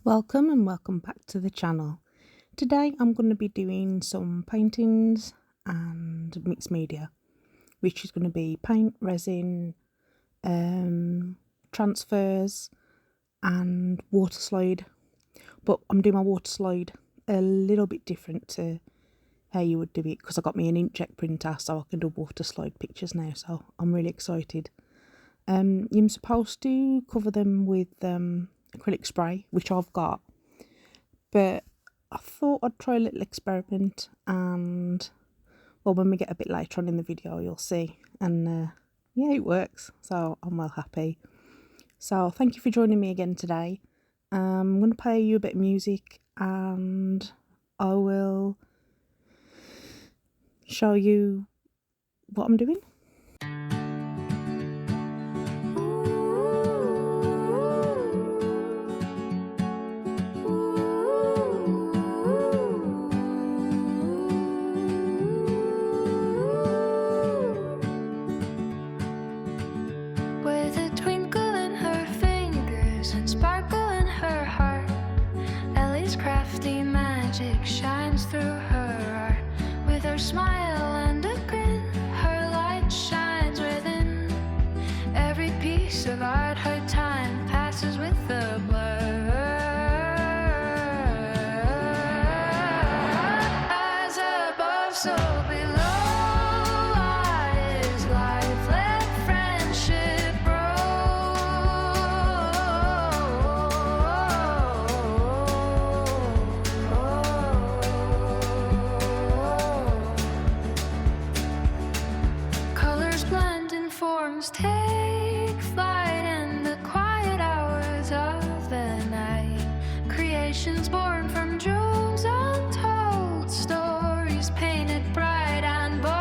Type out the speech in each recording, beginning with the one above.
Welcome and welcome back to the channel. Today I'm going to be doing some paintings and mixed media, which is going to be paint, resin, transfers and water slide. But I'm doing my water slide a little bit different to how you would do it because I got me an inkjet printer so I can do water slide pictures now, so I'm really excited. You're supposed to cover them with acrylic spray, which I've got, but I thought I'd try a little experiment, and well, when we get a bit later on in the video you'll see, and yeah, it works, so I'm well happy. So thank you for joining me again today. I'm going to play you a bit of music and I will show you what I'm doing. With a twinkle in her fingers and sparkle in her heart, Ellie's crafty magic shines through her art. With her smile and a grin, her light shines within. Every piece of art, her time passes with a blur. As above, so below. Take flight in the quiet hours of the night. Creations born from dreams untold, stories painted bright and bold.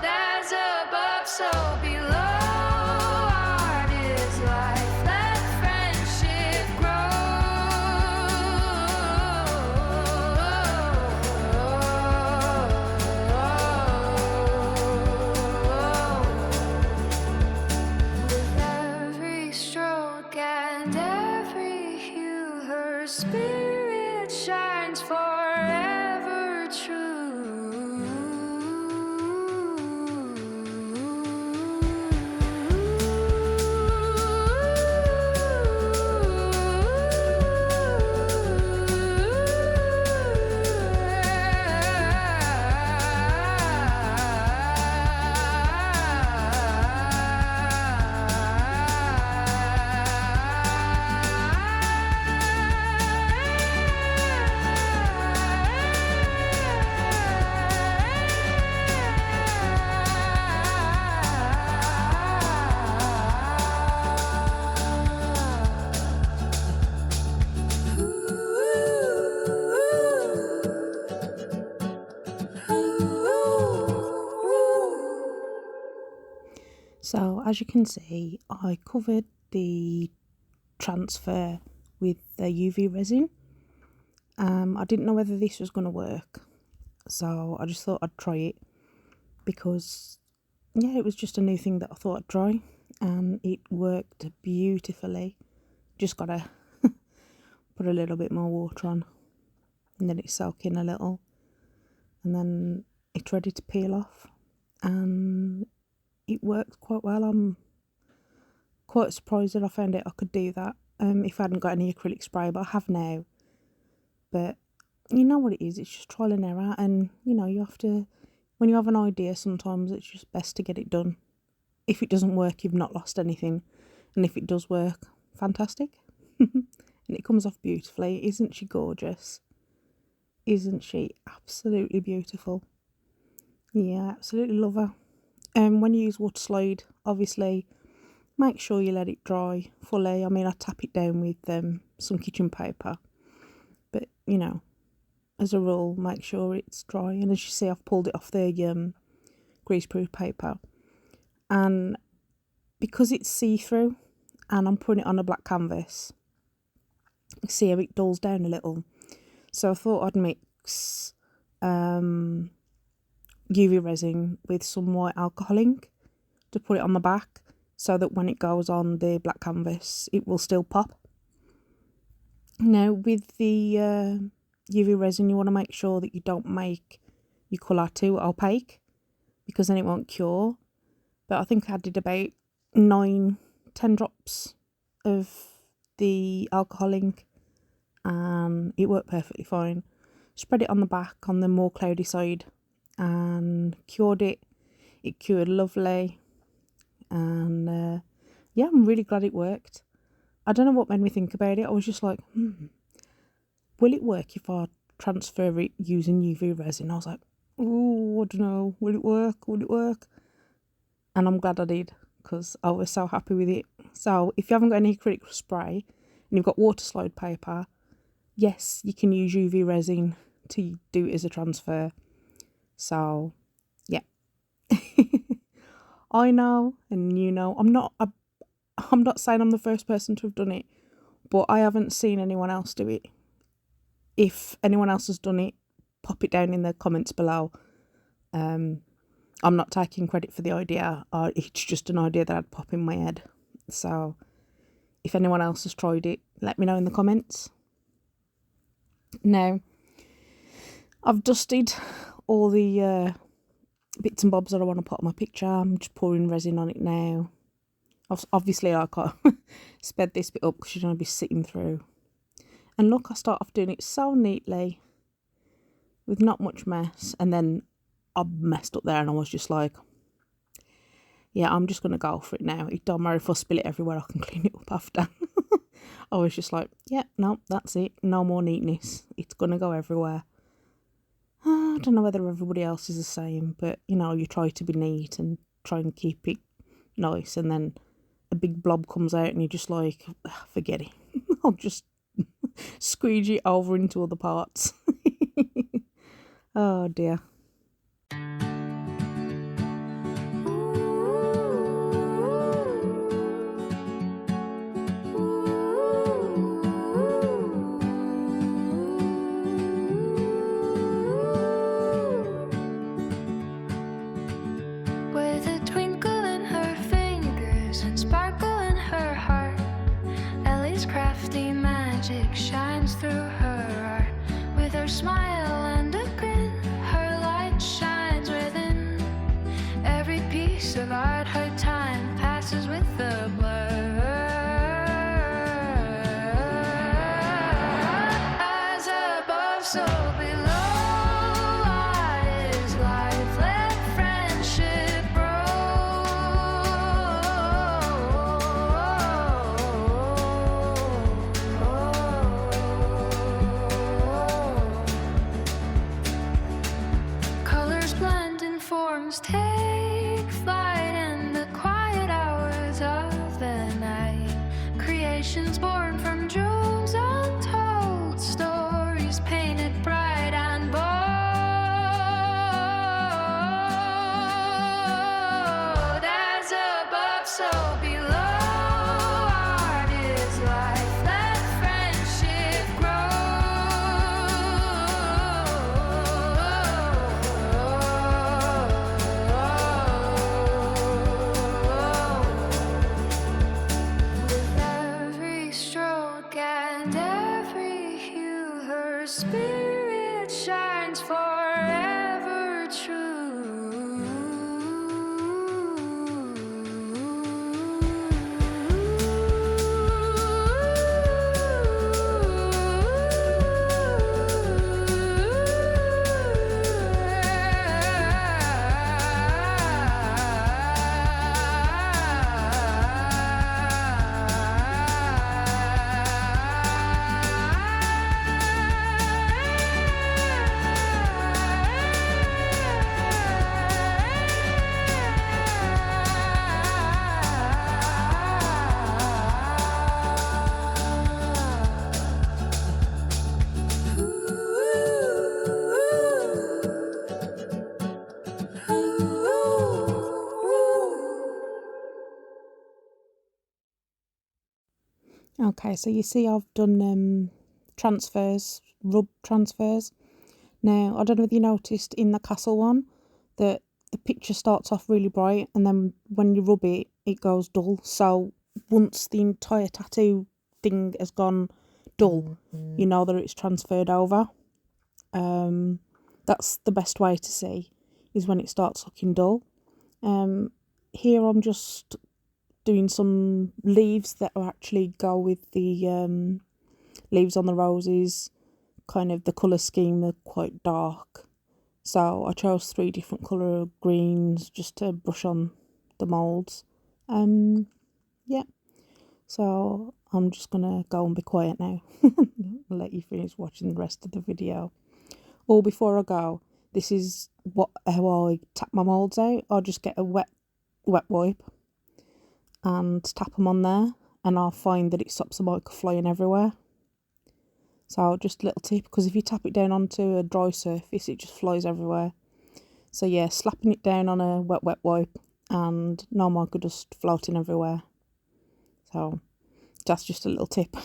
As above, so below. Art is life, let friendship grow. Spirit shines forever true. So as you can see, I covered the transfer with the UV resin. I didn't know whether this was going to work, so I just thought I'd try it because, yeah, it was just a new thing that I thought I'd try, and it worked beautifully. Just gotta put a little bit more water on and then it's soaking a little, and then it's ready to peel off, and it worked quite well. I'm quite surprised that I found out I could do that if I hadn't got any acrylic spray, but I have now. But you know what it is, it's just trial and error, and you know, you have to, when you have an idea, sometimes it's just best to get it done. If it doesn't work, you've not lost anything, and if it does work, fantastic. And it comes off beautifully. Isn't she gorgeous? Isn't she absolutely beautiful? Yeah, absolutely love her. When you use water slide, obviously make sure you let it dry fully. I mean, I tap it down with some kitchen paper, but you know, as a rule, make sure it's dry. And as you see, I've pulled it off the greaseproof paper, and because it's see-through and I'm putting it on a black canvas, you see how it dulls down a little. So I thought I'd mix UV resin with some white alcohol ink to put it on the back, so that when it goes on the black canvas it will still pop. Now with the UV resin, you want to make sure that you don't make your colour too opaque, because then it won't cure. But I think I did about 9-10 drops of the alcohol ink and it worked perfectly fine. Spread it on the back on the more cloudy side and cured it. It cured lovely, and yeah, I'm really glad it worked. I don't know what made me think about it. I was just like, will it work if I transfer it using UV resin? I was like, oh, I don't know, will it work? Will it work? And I'm glad I did, because I was so happy with it. So if you haven't got any acrylic spray and you've got water slide paper, yes, you can use UV resin to do it as a transfer. So yeah. I know, and you know, I'm not saying I'm the first person to have done it, but I haven't seen anyone else do it. If anyone else has done it, pop it down in the comments below. I'm not taking credit for the idea. It's just an idea that I'd pop in my head. So if anyone else has tried it, let me know in the comments. Now, I've dusted all the bits and bobs that I want to put on my picture. I'm just pouring resin on it now. Obviously, I can't sped this bit up because you're going to be sitting through. And look, I start off doing it so neatly with not much mess, and then I messed up there and I was just like, yeah, I'm just going to go for it now. It don't matter if I spill it everywhere, I can clean it up after. I was just like, yeah, no, that's it. No more neatness. It's going to go everywhere. I don't know whether everybody else is the same, but you know, you try to be neat and try and keep it nice, and then a big blob comes out and you're just like, forget it. I'll just squeegee it over into other parts. Oh dear. With a twinkle in her fingers and sparkle in her heart, Ellie's crafty magic shines through her art. With her smile and a grin, her light shines within. Every piece of art, her time passes with a blur. As above, so below. Art is life, let friendship grow. Colors blend and forms take flight in the quiet hours of the night. Creations born from dreams untold, stories painted bright and bold. As above, so below. Art is life, let friendship grow. With every stroke and every hue, her spirit shines forever Okay, so you see I've done transfers, rub transfers. Now, I don't know whether you noticed in the castle one that the picture starts off really bright, and then when you rub it, it goes dull. So once the entire tattoo thing has gone dull, you know that it's transferred over. That's the best way to see, is when it starts looking dull. Here I'm just doing some leaves that will actually go with the leaves on the roses. Kind of the colour scheme, they're quite dark. So I chose 3 different colour greens just to brush on the moulds. Yeah. So I'm just gonna go and be quiet now. I'll let you finish watching the rest of the video. Oh, before I go, this is how I tap my moulds out. I'll just get a wet wipe and tap them on there, and I'll find that it stops the mica flying everywhere. So just a little tip, because if you tap it down onto a dry surface, it just flies everywhere. So yeah, slapping it down on a wet wipe and no mica dust floating everywhere. So that's just a little tip.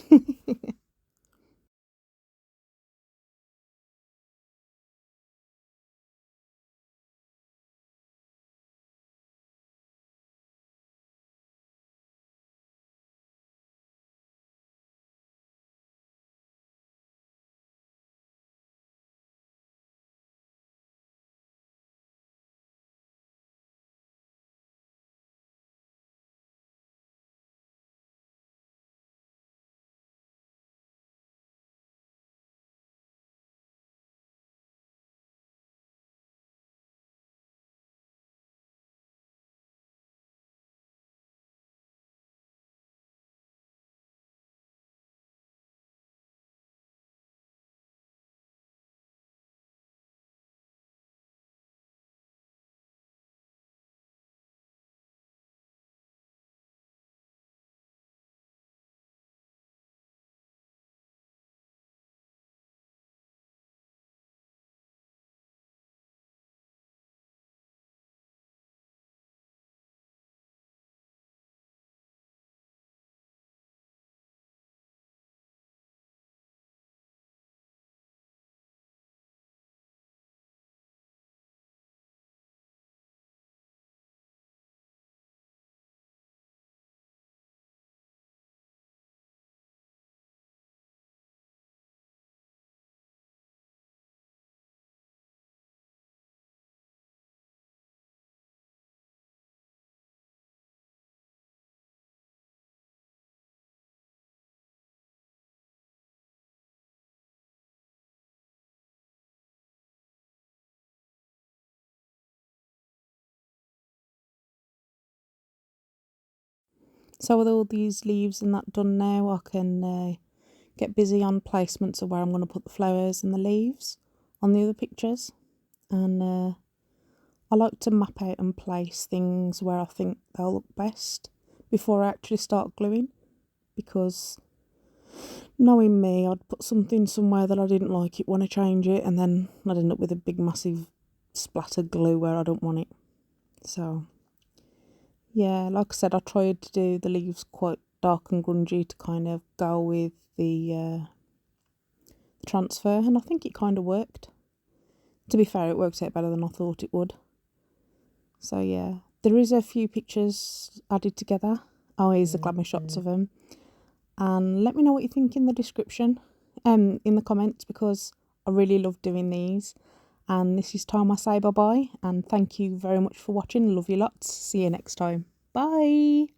So with all these leaves and that done now, I can get busy on placements of where I'm going to put the flowers and the leaves on the other pictures. And I like to map out and place things where I think they'll look best before I actually start gluing, because knowing me, I'd put something somewhere that I didn't like it, want to change it, and then I'd end up with a big massive splatter glue where I don't want it. So yeah, like I said, I tried to do the leaves quite dark and grungy to kind of go with the transfer, and I think it kind of worked. To be fair, it worked out better than I thought it would. So yeah, there is a few pictures added together. Oh, here's the glamour shots of them. And let me know what you think in the description, in the comments, because I really love doing these. And this is time I say bye-bye, and thank you very much for watching. Love you lots. See you next time. Bye.